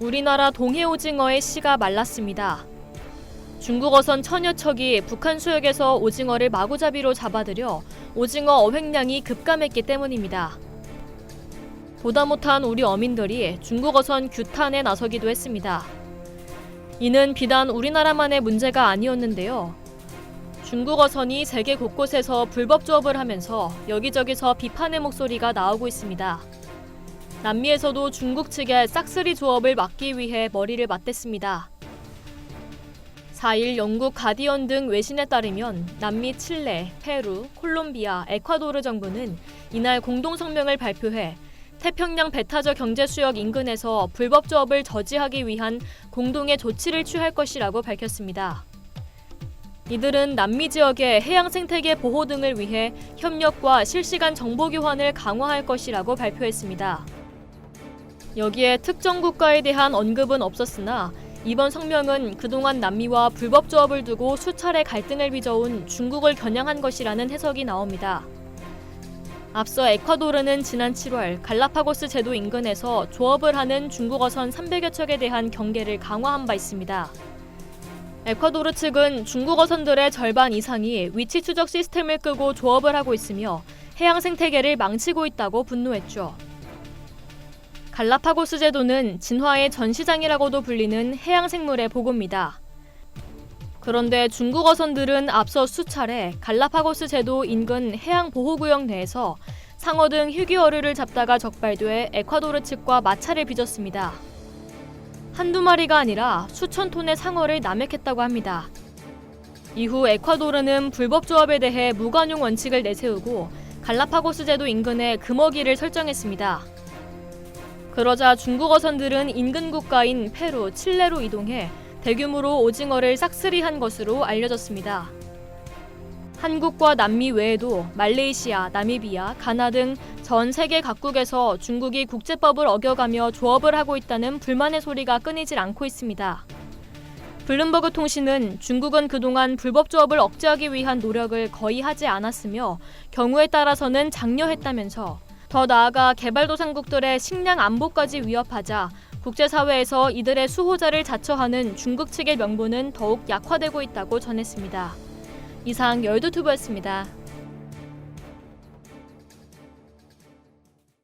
우리나라 동해오징어의 씨가 말랐습니다. 중국 어선 천여 척이 북한 수역에서 오징어를 마구잡이로 잡아들여 오징어 어획량이 급감했기 때문입니다. 보다 못한 우리 어민들이 중국 어선 규탄에 나서기도 했습니다. 이는 비단 우리나라만의 문제가 아니었는데요. 중국 어선이 세계 곳곳에서 불법 조업을 하면서 여기저기서 비판의 목소리가 나오고 있습니다. 남미에서도 중국 측의 싹쓸이 조업을 막기 위해 머리를 맞댔습니다. 4일 영국 가디언 등 외신에 따르면 남미 칠레, 페루, 콜롬비아, 에콰도르 정부는 이날 공동성명을 발표해 태평양 배타적 경제수역 인근에서 불법 조업을 저지하기 위한 공동의 조치를 취할 것이라고 밝혔습니다. 이들은 남미 지역의 해양 생태계 보호 등을 위해 협력과 실시간 정보 교환을 강화할 것이라고 발표했습니다. 여기에 특정 국가에 대한 언급은 없었으나 이번 성명은 그동안 남미와 불법 조업을 두고 수차례 갈등을 빚어온 중국을 겨냥한 것이라는 해석이 나옵니다. 앞서 에콰도르는 지난 7월 갈라파고스 제도 인근에서 조업을 하는 중국 어선 300여 척에 대한 경계를 강화한 바 있습니다. 에콰도르 측은 중국 어선들의 절반 이상이 위치 추적 시스템을 끄고 조업을 하고 있으며 해양 생태계를 망치고 있다고 분노했죠. 갈라파고스 제도는 진화의 전시장이라고도 불리는 해양 생물의 보고입니다. 그런데 중국 어선들은 앞서 수차례 갈라파고스 제도 인근 해양 보호구역 내에서 상어 등 희귀어류를 잡다가 적발돼 에콰도르 측과 마찰을 빚었습니다. 한두 마리가 아니라 수천 톤의 상어를 남획했다고 합니다. 이후 에콰도르는 불법 조업에 대해 무관용 원칙을 내세우고 갈라파고스 제도 인근에 금어기를 설정했습니다. 그러자 중국 어선들은 인근 국가인 페루, 칠레로 이동해 대규모로 오징어를 싹쓸이 한 것으로 알려졌습니다. 한국과 남미 외에도 말레이시아, 나미비아, 가나 등 전 세계 각국에서 중국이 국제법을 어겨가며 조업을 하고 있다는 불만의 소리가 끊이질 않고 있습니다. 블룸버그 통신은 중국은 그동안 불법 조업을 억제하기 위한 노력을 거의 하지 않았으며 경우에 따라서는 장려했다면서 더 나아가 개발도상국들의 식량 안보까지 위협하자 국제사회에서 이들의 수호자를 자처하는 중국 측의 명분은 더욱 약화되고 있다고 전했습니다. 이상 열두튜브였습니다.